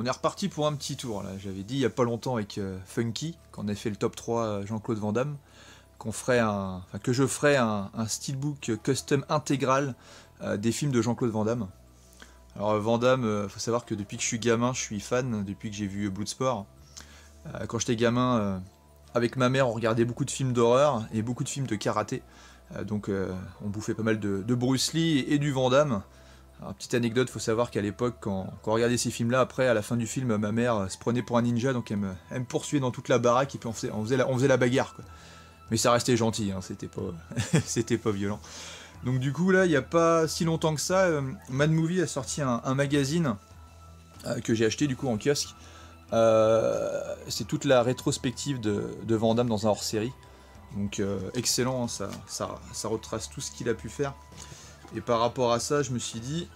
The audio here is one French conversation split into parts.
On est reparti pour un petit tour là. J'avais dit il y a pas longtemps avec Funky, quand on a fait le top 3 Jean-Claude Van Damme, que je ferais un steelbook custom intégral des films de Jean-Claude Van Damme. Alors Van Damme, faut savoir que depuis que je suis gamin, je suis fan, depuis que j'ai vu Bloodsport. Quand j'étais gamin, avec ma mère, on regardait beaucoup de films d'horreur et beaucoup de films de karaté. Donc on bouffait pas mal de Bruce Lee et du Van Damme. Alors, petite anecdote, faut savoir qu'à l'époque, quand on regardait ces films-là, après, à la fin du film, ma mère se prenait pour un ninja, donc elle me poursuivait dans toute la baraque, et puis on faisait la bagarre, quoi. Mais ça restait gentil, hein, c'était pas, c'était pas violent. Donc du coup, là, il n'y a pas si longtemps que ça, Mad Movie a sorti un magazine que j'ai acheté, du coup, en kiosque. C'est toute la rétrospective de Van Damme dans un hors-série. Donc excellent, hein, ça retrace tout ce qu'il a pu faire. Et par rapport à ça, je me suis dit,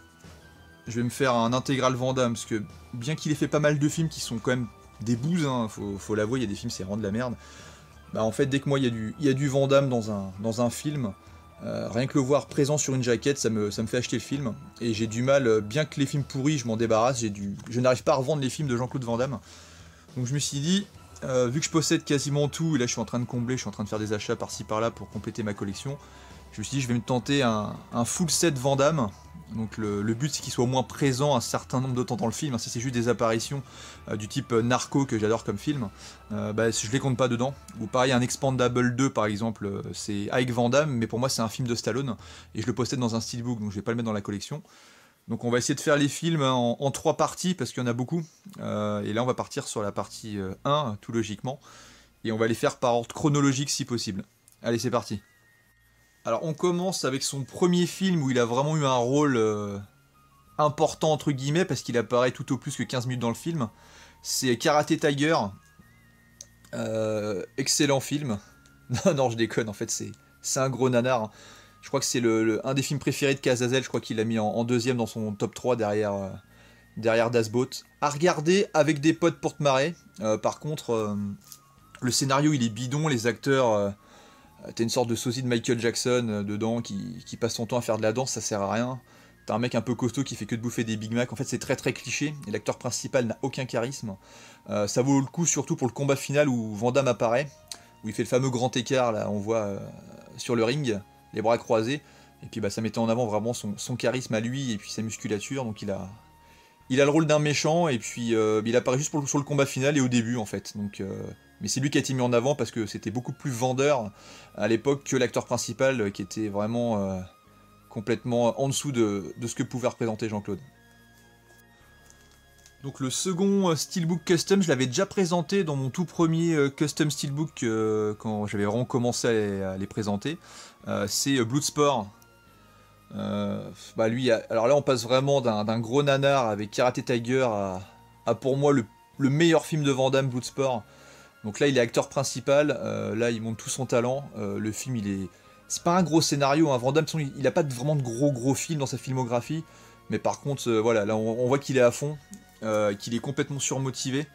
je vais me faire un intégral Van Damme, parce que bien qu'il ait fait pas mal de films qui sont quand même des bouses, hein, faut l'avouer, il y a des films c'est vraiment de la merde. Bah en fait, dès que moi il y a du Van Damme dans un film, rien que le voir présent sur une jaquette, ça me fait acheter le film. Et j'ai du mal, bien que les films pourris, je m'en débarrasse, je n'arrive pas à revendre les films de Jean-Claude Van Damme. Donc je me suis dit, vu que je possède quasiment tout, et là je suis en train de combler, je suis en train de faire des achats par-ci par-là pour compléter ma collection, je me suis dit je vais me tenter un full set Van Damme. Donc le but c'est qu'il soit au moins présent un certain nombre de temps dans le film. Si c'est juste des apparitions du type Narco que j'adore comme film, je les compte pas dedans. Ou pareil un Expandable 2 par exemple, c'est avec Van Damme, mais pour moi c'est un film de Stallone, et je le possède dans un steelbook, donc je vais pas le mettre dans la collection. Donc on va essayer de faire les films en 3 parties, parce qu'il y en a beaucoup. Et là on va partir sur la partie 1, tout logiquement. Et on va les faire par ordre chronologique si possible. Allez, c'est parti. Alors on commence avec son premier film où il a vraiment eu un rôle important entre guillemets, parce qu'il apparaît tout au plus que 15 minutes dans le film. C'est Karate Tiger. Excellent film. Non, non, je déconne, en fait c'est un gros nanar. Je crois que c'est un des films préférés de Cazazel, je crois qu'il l'a mis en deuxième dans son top 3 derrière Das Boot. À regarder avec des potes pour te marrer. Par contre, le scénario il est bidon, les acteurs... T'as une sorte de sosie de Michael Jackson dedans qui passe son temps à faire de la danse, ça sert à rien. T'as un mec un peu costaud qui fait que de bouffer des Big Mac. En fait, c'est très très cliché et l'acteur principal n'a aucun charisme. Ça vaut le coup surtout pour le combat final où Van Damme apparaît, où il fait le fameux grand écart, là, on voit sur le ring, les bras croisés. Et puis ça mettait en avant vraiment son charisme à lui et puis sa musculature. Donc il a le rôle d'un méchant et puis il apparaît juste sur le combat final et au début en fait. Donc, mais c'est lui qui a été mis en avant parce que c'était beaucoup plus vendeur à l'époque que l'acteur principal qui était vraiment complètement en dessous de ce que pouvait représenter Jean-Claude. Donc le second Steelbook Custom, je l'avais déjà présenté dans mon tout premier Custom Steelbook quand j'avais vraiment commencé à les présenter. C'est Bloodsport. Alors là on passe vraiment d'un gros nanar avec Karate Tiger à pour moi le meilleur film de Van Damme, Bloodsport. Donc là il est acteur principal, là il montre tout son talent, le film c'est pas un gros scénario, hein. Van Damme il a pas vraiment de gros films dans sa filmographie, mais par contre voilà, là on voit qu'il est à fond, qu'il est complètement surmotivé.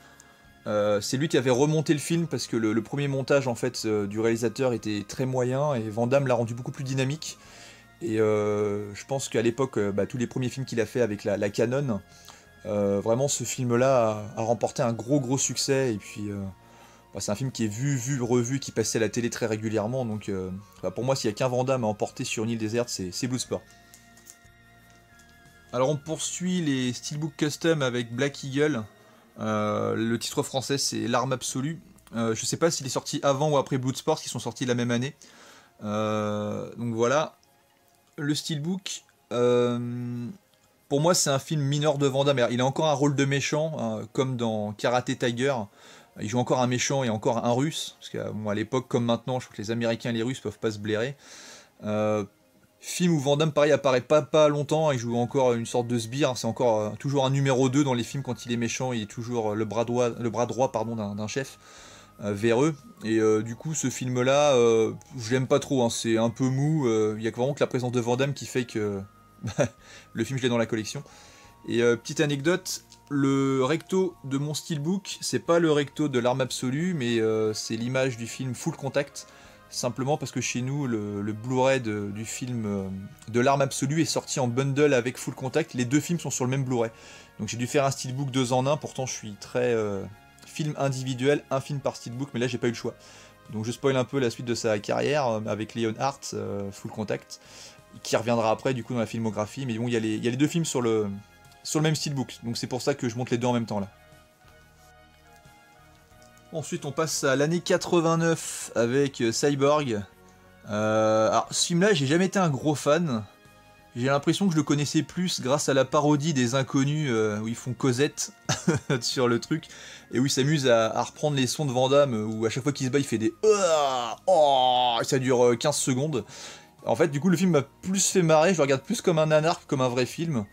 C'est lui qui avait remonté le film parce que le premier montage en fait du réalisateur était très moyen et Van Damme l'a rendu beaucoup plus dynamique. Et je pense qu'à l'époque, tous les premiers films qu'il a fait avec la Canon, vraiment ce film-là a remporté un gros succès. Et puis c'est un film qui est vu, revu, qui passait à la télé très régulièrement. Donc pour moi, s'il n'y a qu'un Van Damme à emporter sur une île déserte, c'est Bloodsport. Alors on poursuit les Steelbook Custom avec Black Eagle. Le titre français c'est L'arme absolue. Je sais pas s'il est sorti avant ou après Bloodsport, qui sont sortis la même année. Donc voilà. Le Steelbook, pour moi c'est un film mineur de Van Damme. Il a encore un rôle de méchant, hein, comme dans Karate Tiger. Il joue encore un méchant et encore un russe, parce qu'à l'époque comme maintenant, je crois que les Américains et les Russes peuvent pas se blairer. Film où Van Damme pareil apparaît pas longtemps, il joue encore une sorte de sbire, c'est encore toujours un numéro 2 dans les films quand il est méchant, il est toujours le bras droit d'un chef. Véreux, et du coup ce film là je l'aime pas trop, hein. C'est un peu mou, il y a vraiment que la présence de Van Damme qui fait que le film je l'ai dans la collection. Et petite anecdote, le recto de mon steelbook c'est pas le recto de L'arme absolue, mais c'est l'image du film Full Contact, simplement parce que chez nous le Blu-ray du film de L'Arme absolue est sorti en bundle avec Full Contact, les deux films sont sur le même Blu-ray. Donc j'ai dû faire un steelbook 2 en 1, pourtant je suis très film individuel, un film par steelbook, mais là j'ai pas eu le choix. Donc je spoil un peu la suite de sa carrière avec Lionheart, Full Contact, qui reviendra après du coup dans la filmographie, mais bon il y a les deux films sur le même steelbook, donc c'est pour ça que je monte les deux en même temps là. Ensuite on passe à l'année 89 avec Cyborg. Alors ce film là j'ai jamais été un gros fan. J'ai l'impression que je le connaissais plus grâce à la parodie des Inconnus où ils font Cosette sur le truc et où ils s'amusent à reprendre les sons de Van Damme où à chaque fois qu'il se bat il fait des oh, et ça dure 15 secondes. En fait du coup le film m'a plus fait marrer, je le regarde plus comme un nanar que comme un vrai film.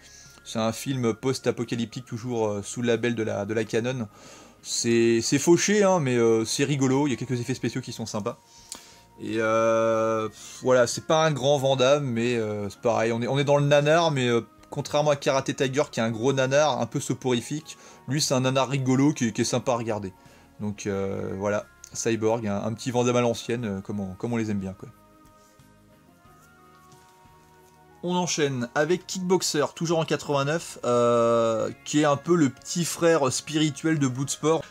C'est un film post-apocalyptique toujours sous le label de la Canon. C'est fauché hein, mais c'est rigolo, il y a quelques effets spéciaux qui sont sympas. Et voilà, c'est pas un grand Van Damme, mais c'est pareil, on est dans le nanar, mais contrairement à Karate Tiger qui est un gros nanar, un peu soporifique, lui c'est un nanar rigolo qui est sympa à regarder. Donc voilà, Cyborg, un petit Van Damme à l'ancienne, comme on les aime bien quoi. On enchaîne avec Kickboxer, toujours en 89, qui est un peu le petit frère spirituel de Bloodsport.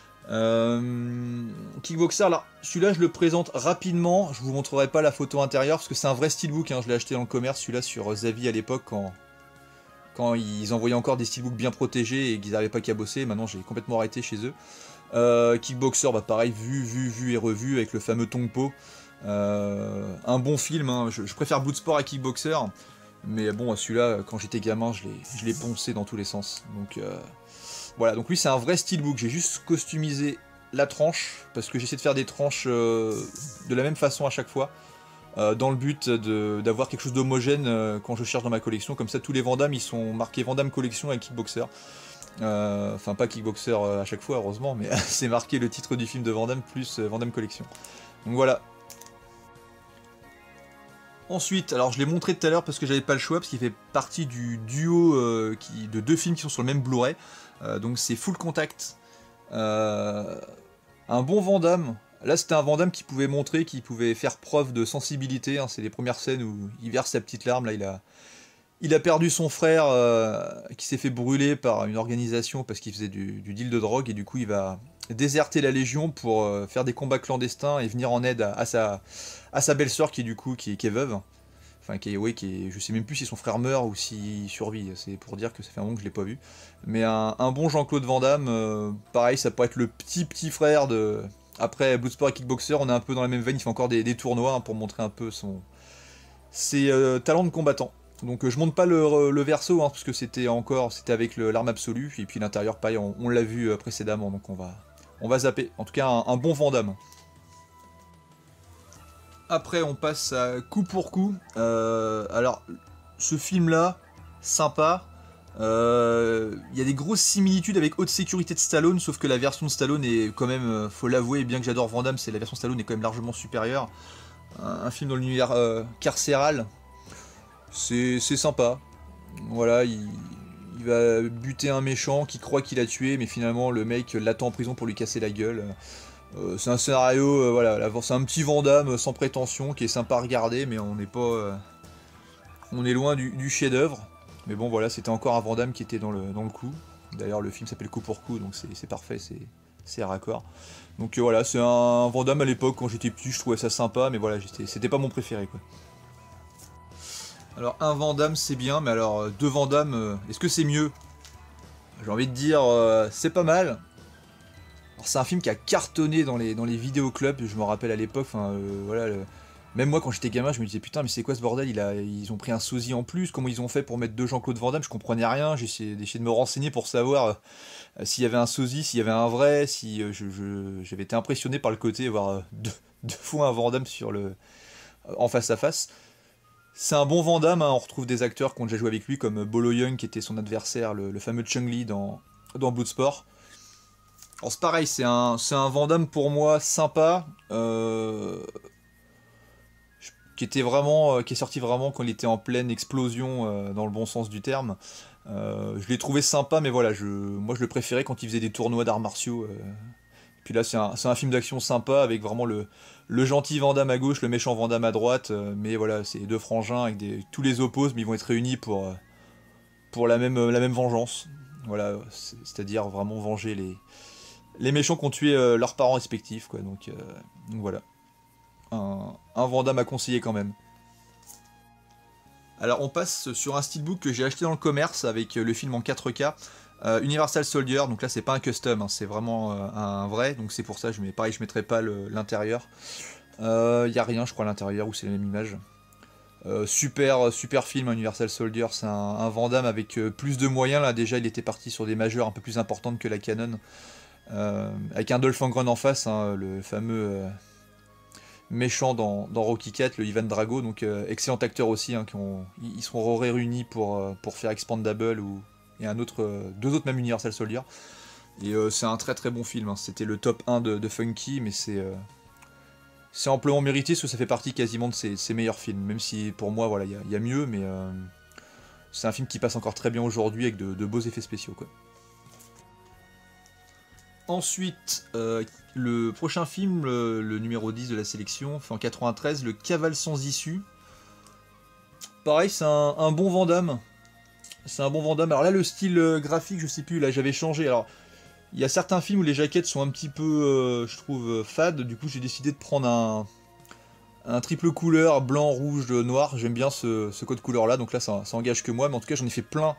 Kickboxer, alors celui-là je le présente rapidement, je vous montrerai pas la photo intérieure parce que c'est un vrai steelbook, hein, je l'ai acheté dans le commerce celui-là sur Zavi à l'époque quand ils envoyaient encore des steelbooks bien protégés et qu'ils n'arrivaient pas qu'à bosser, maintenant j'ai complètement arrêté chez eux. Kickboxer, bah pareil, vu et revu avec le fameux Tongpo. Un bon film, hein, je préfère Bloodsport à Kickboxer, mais bon celui-là quand j'étais gamin je l'ai poncé dans tous les sens, donc voilà, donc lui c'est un vrai steelbook, j'ai juste customisé la tranche, parce que j'essaie de faire des tranches de la même façon à chaque fois, dans le but d'avoir quelque chose d'homogène quand je cherche dans ma collection, comme ça tous les Van Damme ils sont marqués Van Damme Collection avec Kickboxer. Enfin pas Kickboxer à chaque fois heureusement, mais c'est marqué le titre du film de Van Damme plus Van Damme Collection. Donc voilà. Ensuite, alors je l'ai montré tout à l'heure parce que j'avais pas le choix, parce qu'il fait partie du duo de deux films qui sont sur le même Blu-ray. Donc c'est Full Contact. Un bon Van Damme. Là c'était un Van Damme qui pouvait montrer, qui pouvait faire preuve de sensibilité. Hein. C'est les premières scènes où il verse sa petite larme. Là il a perdu son frère qui s'est fait brûler par une organisation parce qu'il faisait du deal de drogue. Et du coup il va déserter la Légion pour faire des combats clandestins et venir en aide à sa belle-sœur qui est veuve. Enfin, je sais même plus si son frère meurt ou s'il survit, c'est pour dire que ça fait un moment que je l'ai pas vu. Mais un bon Jean-Claude Van Damme, pareil, ça pourrait être le petit frère de... Après Bloodsport et Kickboxer, on est un peu dans la même veine, il fait encore des tournois hein, pour montrer un peu ses talents de combattant. Donc je monte pas le verso, hein, parce que c'était avec l'arme absolue, et puis l'intérieur, pareil, on l'a vu précédemment, donc on va zapper. En tout cas, un bon Van Damme. Après, on passe à Coup pour Coup. Alors, ce film-là, sympa. Il y a des grosses similitudes avec Haute Sécurité de Stallone, sauf que la version de Stallone est quand même, faut l'avouer, bien que j'adore Van Damme, la version de Stallone est quand même largement supérieure. Un film dans l'univers carcéral, c'est sympa. Voilà, il va buter un méchant qui croit qu'il a tué, mais finalement le mec l'attend en prison pour lui casser la gueule. C'est un scénario, voilà, c'est un petit Van Damme sans prétention qui est sympa à regarder, mais on n'est pas, on est loin du chef-d'œuvre. Mais bon, voilà, c'était encore un Van Damme qui était dans le coup. D'ailleurs, le film s'appelle Coup pour Coup, donc c'est parfait, c'est raccord. Donc voilà, c'est un Van Damme à l'époque quand j'étais petit, je trouvais ça sympa, mais voilà, c'était pas mon préféré quoi. Alors un Van Damme c'est bien, mais alors deux Van Damme, est-ce que c'est mieux? J'ai envie de dire, c'est pas mal. C'est un film qui a cartonné dans les vidéoclubs, je me rappelle à l'époque, voilà, même moi quand j'étais gamin je me disais putain mais c'est quoi ce bordel, ils ont pris un sosie en plus, comment ils ont fait pour mettre deux Jean-Claude Van Damme, je comprenais rien, j'ai essayé de me renseigner pour savoir s'il y avait un sosie, s'il y avait un vrai, si j'avais été impressionné par le côté voir deux fois un Van Damme en face à face. C'est un bon Van Damme, hein, on retrouve des acteurs qui ont déjà joué avec lui comme Bolo Yeung qui était son adversaire, le fameux Chung Lee dans Bloodsport. Alors c'est pareil, c'est un Van Damme pour moi sympa, qui est sorti vraiment quand il était en pleine explosion dans le bon sens du terme. Je l'ai trouvé sympa, mais voilà, moi je le préférais quand il faisait des tournois d'arts martiaux. Puis là c'est un film d'action sympa avec vraiment le gentil Van Damme à gauche, le méchant Van Damme à droite, mais voilà, c'est deux frangins avec tous les opposent, mais ils vont être réunis pour la même vengeance. Voilà, c'est-à-dire vraiment venger les méchants qui ont tué leurs parents respectifs, quoi. Donc voilà, un Van Damme à conseiller quand même. Alors on passe sur un steelbook que j'ai acheté dans le commerce avec le film en 4K. Universal Soldier, donc là c'est pas un custom, hein, c'est vraiment un vrai, donc c'est pour ça, pareil je mettrai pas l'intérieur. Y a rien je crois à l'intérieur, ou c'est la même image. Super film Universal Soldier, c'est un Van Damme avec plus de moyens, là déjà il était parti sur des majeurs un peu plus importantes que la Canon. Avec un Dolph Lundgren en face, hein, le fameux méchant dans Rocky IV, le Ivan Drago, donc excellent acteur aussi, hein, ils seront réunis pour faire Expandable et deux autres même Universal Soldier. Et c'est un très très bon film, hein. C'était le top 1 de Funky, mais c'est amplement mérité parce que ça fait partie quasiment de ses meilleurs films, même si pour moi voilà il y a mieux, mais c'est un film qui passe encore très bien aujourd'hui avec de beaux effets spéciaux, quoi. Ensuite, le prochain film, le numéro 10 de la sélection, fait en 93, Le Cavale sans issue. Pareil, c'est un bon Van Damme. C'est un bon Van Damme. Alors là, le style graphique, je sais plus, là j'avais changé. Alors, il y a certains films où les jaquettes sont un petit peu, je trouve, fades. Du coup, j'ai décidé de prendre un triple couleur, blanc, rouge, noir. J'aime bien ce code couleur là, donc là ça engage que moi. Mais en tout cas, j'en ai fait plein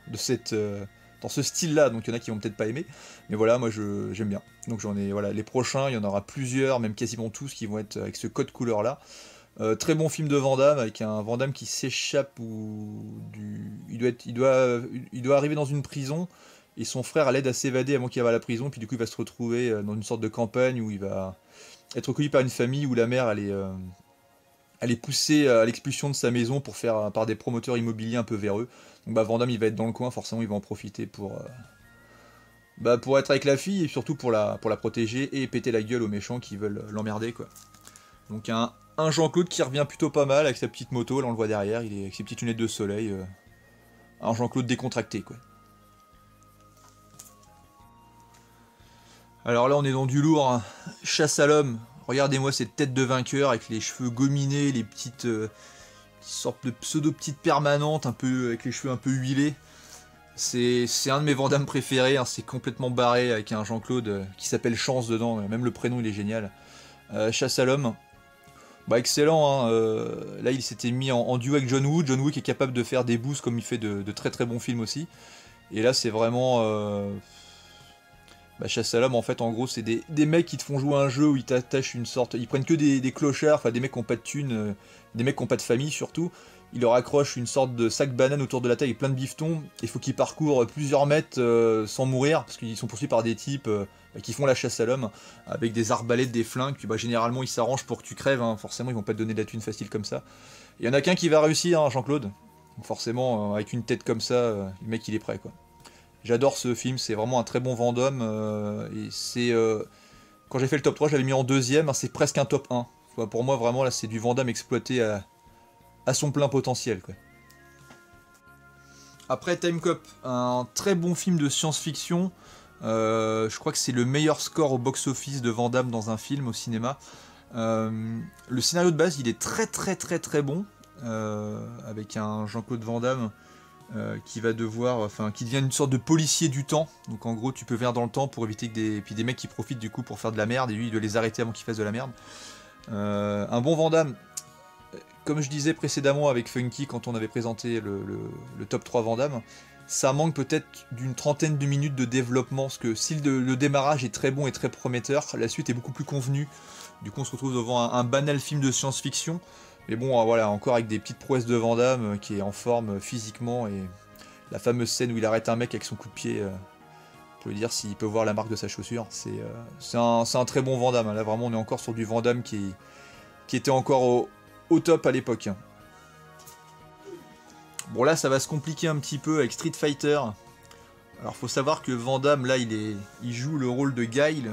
dans ce style-là, donc il y en a qui vont peut-être pas aimer, mais voilà, moi j'aime bien. Donc j'en ai, voilà, les prochains, il y en aura plusieurs, même quasiment tous, qui vont être avec ce code couleur-là. Très bon film de Van Damme, avec un Van Damme qui s'échappe il doit arriver dans une prison, et son frère l'aide à s'évader avant qu'il aille à la prison, puis du coup il va se retrouver dans une sorte de campagne où il va être recueilli par une famille où la mère elle est poussée à l'expulsion de sa maison par des promoteurs immobiliers un peu véreux. Donc bah, Van Damme il va être dans le coin, forcément il va en profiter pour être avec la fille et surtout pour la protéger et péter la gueule aux méchants qui veulent l'emmerder, quoi. Donc un Jean-Claude qui revient plutôt pas mal avec sa petite moto, là on le voit derrière, il est avec ses petites lunettes de soleil. Un Jean-Claude décontracté, quoi. Alors là on est dans du lourd, hein. Chasse à l'homme. Regardez-moi cette tête de vainqueur avec les cheveux gominés, les petites sortes de pseudo petites permanentes, un peu avec les cheveux un peu huilés. C'est un de mes Van Damme préférés, hein. C'est complètement barré avec un Jean-Claude qui s'appelle Chance dedans, même le prénom il est génial. Chasse à l'homme, bah excellent, hein. Là il s'était mis en duo avec John Woo. John Woo qui est capable de faire des boosts comme il fait de très très bons films aussi. Et là c'est vraiment Chasse à l'homme, en fait, en gros, c'est des mecs qui te font jouer à un jeu où ils t'attachent une sorte. Ils prennent que des clochards, enfin des mecs qui n'ont pas de thunes, des mecs qui n'ont pas de famille surtout. Ils leur accrochent une sorte de sac banane autour de la taille avec plein de bifetons. Il faut qu'ils parcourent plusieurs mètres sans mourir, parce qu'ils sont poursuivis par des types qui font la chasse à l'homme, avec des arbalètes, des flingues. Puis généralement, ils s'arrangent pour que tu crèves, hein. Forcément, ils vont pas te donner de la thune facile comme ça. Il y en a qu'un qui va réussir, hein, Jean-Claude. Donc forcément, avec une tête comme ça, le mec il est prêt, quoi. J'adore ce film, c'est vraiment un très bon Van Damme. Quand j'ai fait le top 3, je l'avais mis en deuxième, hein, c'est presque un top 1. Enfin, pour moi, vraiment, là, c'est du Van Damme exploité à son plein potentiel, quoi. Après, Time Cop, un très bon film de science-fiction. Je crois que c'est le meilleur score au box-office de Van Damme dans un film au cinéma. Le scénario de base, il est très très très très bon. Avec un Jean-Claude Van Damme qui devient une sorte de policier du temps. Donc en gros, tu peux venir dans le temps pour éviter puis des mecs qui profitent du coup pour faire de la merde, et lui il doit les arrêter avant qu'ils fassent de la merde. Un bon Van Damme, comme je disais précédemment avec Funky quand on avait présenté le top 3 Van Damme, ça manque peut-être d'une trentaine de minutes de développement, parce que si le démarrage est très bon et très prometteur, la suite est beaucoup plus convenue. Du coup on se retrouve devant un banal film de science-fiction. Mais bon, voilà, encore avec des petites prouesses de Van Damme qui est en forme physiquement, et la fameuse scène où il arrête un mec avec son coup de pied pour lui dire s'il peut voir la marque de sa chaussure. C'est un très bon Van Damme, hein. Là vraiment on est encore sur du Van Damme qui était encore au top à l'époque. Bon là ça va se compliquer un petit peu avec Street Fighter. Alors faut savoir que Van Damme là il joue le rôle de Guile,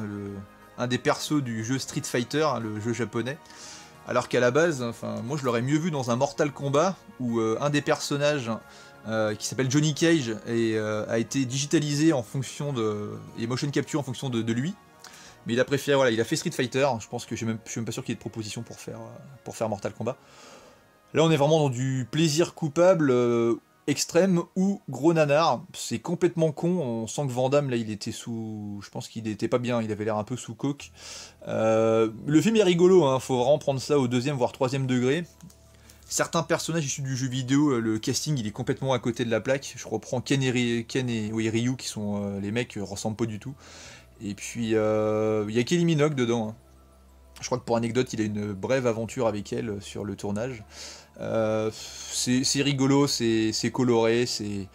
un des persos du jeu Street Fighter, hein, le jeu japonais. Alors qu'à la base, enfin, moi je l'aurais mieux vu dans un Mortal Kombat où un des personnages qui s'appelle Johnny Cage a été digitalisé en fonction et motion capture en fonction de lui. Mais il a préféré, voilà, il a fait Street Fighter. Je pense que je suis même pas sûr qu'il y ait de proposition pour faire Mortal Kombat. Là on est vraiment dans du plaisir coupable extrême ou gros nanar. C'est complètement con. On sent que Van Damme, là, il était sous... Je pense qu'il était pas bien. Il avait l'air un peu sous coke. Le film est rigolo, hein. Faut vraiment prendre ça au deuxième, voire troisième degré. Certains personnages issus du jeu vidéo, le casting, il est complètement à côté de la plaque. Je reprends Ken et oui, Ryu, qui sont les mecs, ressemblent pas du tout. Et puis, il y a Kylie Minogue dedans, hein. Je crois que pour anecdote, il a une brève aventure avec elle sur le tournage. C'est rigolo, c'est coloré, c'est...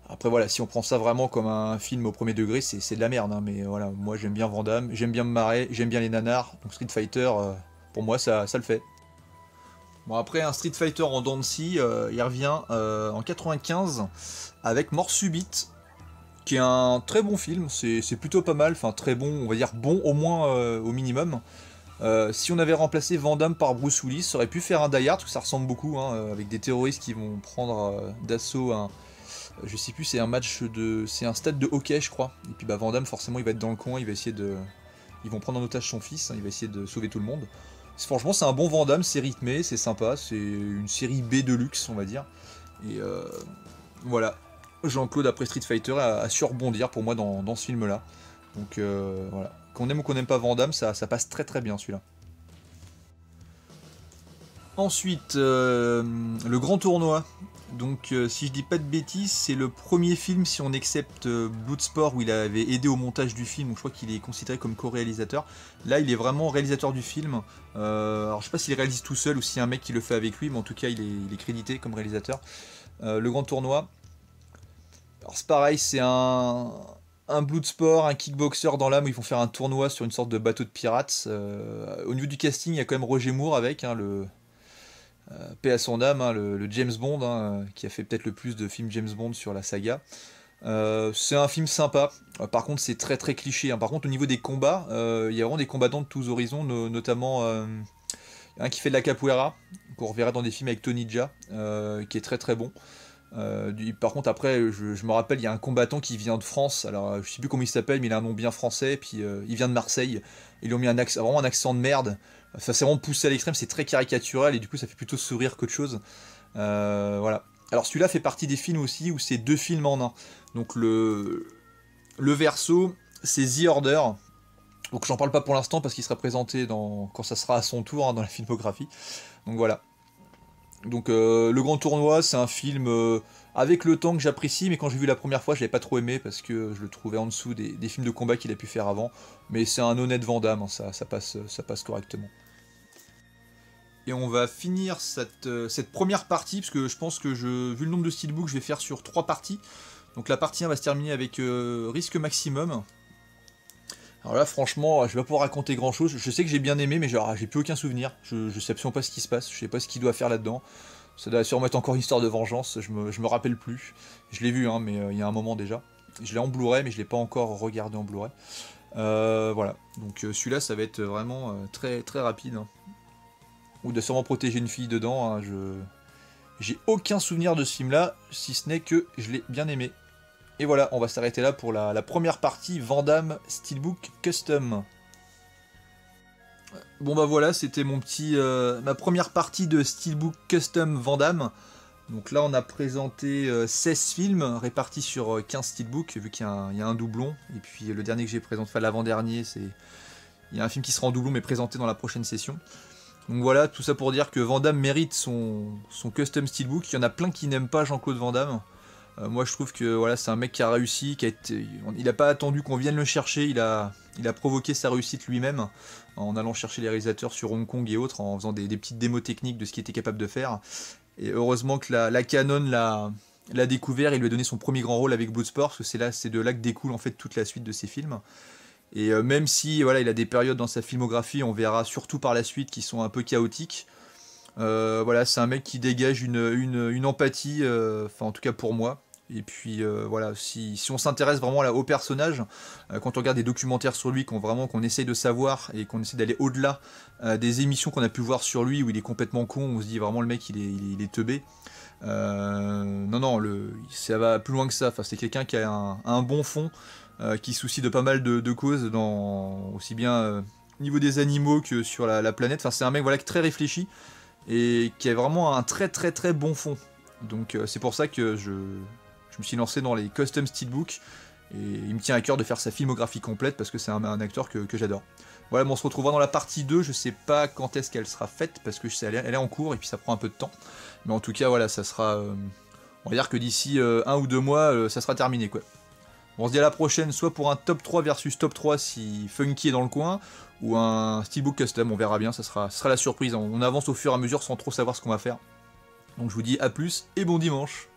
Après voilà, si on prend ça vraiment comme un film au premier degré, c'est de la merde, hein, mais voilà, moi j'aime bien Van Damme, j'aime bien me marrer, j'aime bien les nanars, donc Street Fighter, pour moi ça le fait. Bon après un Street Fighter en dents de scie, il revient en 95 avec Mort Subite, qui est un très bon film, c'est plutôt pas mal, enfin très bon, on va dire bon au moins au minimum. Si on avait remplacé Van Damme par Bruce Willis, ça aurait pu faire un Die Hard, parce que ça ressemble beaucoup, hein, avec des terroristes qui vont prendre d'assaut un... Je sais plus, c'est un match de... C'est un stade de hockey, je crois. Et puis bah Van Damme, forcément, il va être dans le coin, il va essayer de... Ils vont prendre en otage son fils, hein, il va essayer de sauver tout le monde. Franchement, c'est un bon Van Damme, c'est rythmé, c'est sympa, c'est une série B de luxe, on va dire. Et voilà, Jean-Claude, après Street Fighter, a su rebondir pour moi dans ce film-là. Donc voilà. Qu'on aime ou qu'on n'aime pas Van Damme, ça passe très très bien celui-là. Ensuite, le grand tournoi. Donc si je dis pas de bêtises, c'est le premier film si on accepte Bloodsport où il avait aidé au montage du film, donc je crois qu'il est considéré comme co-réalisateur. Là il est vraiment réalisateur du film. Alors je sais pas s'il réalise tout seul ou s'il y a un mec qui le fait avec lui, mais en tout cas il est crédité comme réalisateur. Le grand tournoi. Alors c'est pareil, c'est un Bloodsport, un kickboxer dans l'âme où ils vont faire un tournoi sur une sorte de bateau de pirates. Au niveau du casting, il y a quand même Roger Moore avec, hein, le paix à son âme, hein, le James Bond, hein, qui a fait peut-être le plus de films James Bond sur la saga. C'est un film sympa. Par contre, c'est très très cliché, hein. Par contre, au niveau des combats, il y a vraiment des combattants de tous horizons, notamment un qui fait de la capoeira, qu'on reverra dans des films avec Tony Jaa, qui est très très bon. Par contre après je me rappelle, il y a un combattant qui vient de France, alors je sais plus comment il s'appelle mais il a un nom bien français, puis il vient de Marseille, ils lui ont mis vraiment un accent de merde, ça c'est vraiment poussé à l'extrême, c'est très caricatural et du coup ça fait plutôt sourire qu'autre chose. Voilà. Alors celui-là fait partie des films aussi où c'est deux films en un, donc le verso c'est The Order, donc j'en parle pas pour l'instant parce qu'il sera présenté quand ça sera à son tour, hein, dans la filmographie, donc voilà. Donc le grand tournoi, c'est un film avec le temps que j'apprécie, mais quand j'ai vu la première fois, je l'avais pas trop aimé parce que je le trouvais en dessous des films de combat qu'il a pu faire avant. Mais c'est un honnête Van Damme, hein, ça passe correctement. Et on va finir cette première partie, parce que je pense que vu le nombre de steelbooks, je vais faire sur 3 parties. Donc la partie 1 va se terminer avec risque maximum. Alors là, franchement, je vais pas pouvoir raconter grand chose. Je sais que j'ai bien aimé, mais j'ai plus aucun souvenir. Je sais absolument pas ce qui se passe. Je sais pas ce qu'il doit faire là-dedans. Ça doit sûrement être encore une histoire de vengeance. Je me rappelle plus. Je l'ai vu, hein, mais il y a un moment déjà. Je l'ai en Blu-ray, mais je l'ai pas encore regardé en Blu-ray. Voilà. Donc celui-là, ça va être vraiment très très rapide, hein. Ou de sûrement protéger une fille dedans, hein. J'ai aucun souvenir de ce film-là, si ce n'est que je l'ai bien aimé. Et voilà, on va s'arrêter là pour la première partie Van Damme Steelbook Custom. Bon bah voilà, c'était ma première partie de Steelbook Custom Van Damme. Donc là on a présenté 16 films répartis sur 15 Steelbooks, vu qu'il y a un doublon. Et puis le dernier que j'ai présenté, enfin l'avant-dernier, il y a un film qui sera en doublon mais présenté dans la prochaine session. Donc voilà, tout ça pour dire que Van Damme mérite son custom Steelbook. Il y en a plein qui n'aiment pas Jean-Claude Van Damme. Moi je trouve que voilà, c'est un mec qui a réussi, il n'a pas attendu qu'on vienne le chercher, il a provoqué sa réussite lui-même en allant chercher les réalisateurs sur Hong Kong et autres, en faisant des petites démos techniques de ce qu'il était capable de faire. Et heureusement que la Canon l'a découvert et lui a donné son premier grand rôle avec Bloodsport, parce que c'est de là que découle en fait toute la suite de ses films. Et même si voilà, il a des périodes dans sa filmographie, on verra surtout par la suite, qui sont un peu chaotiques. Voilà, c'est un mec qui dégage une empathie, enfin en tout cas pour moi. Et puis voilà, si on s'intéresse vraiment au personnage, quand on regarde des documentaires sur lui, qu'on essaye de savoir et qu'on essaie d'aller au-delà des émissions qu'on a pu voir sur lui où il est complètement con, on se dit vraiment le mec il est teubé. Non, ça va plus loin que ça. Enfin, c'est quelqu'un qui a un bon fond, qui se soucie de pas mal de causes, aussi bien au niveau des animaux que sur la planète. Enfin, c'est un mec voilà, qui est très réfléchi et qui a vraiment un très très très bon fond. Donc c'est pour ça que je me suis lancé dans les custom steelbook, et il me tient à cœur de faire sa filmographie complète, parce que c'est un acteur que j'adore. Voilà, bon, on se retrouvera dans la partie 2, je sais pas quand est-ce qu'elle sera faite, parce que elle est en cours, et puis ça prend un peu de temps. Mais en tout cas, voilà, ça sera... on va dire que d'ici 1 ou 2 mois, ça sera terminé, quoi. Bon, on se dit à la prochaine, soit pour un top 3 versus top 3 si Funky est dans le coin, ou un steelbook custom, on verra bien, ça sera la surprise. On avance au fur et à mesure sans trop savoir ce qu'on va faire. Donc je vous dis à plus, et bon dimanche.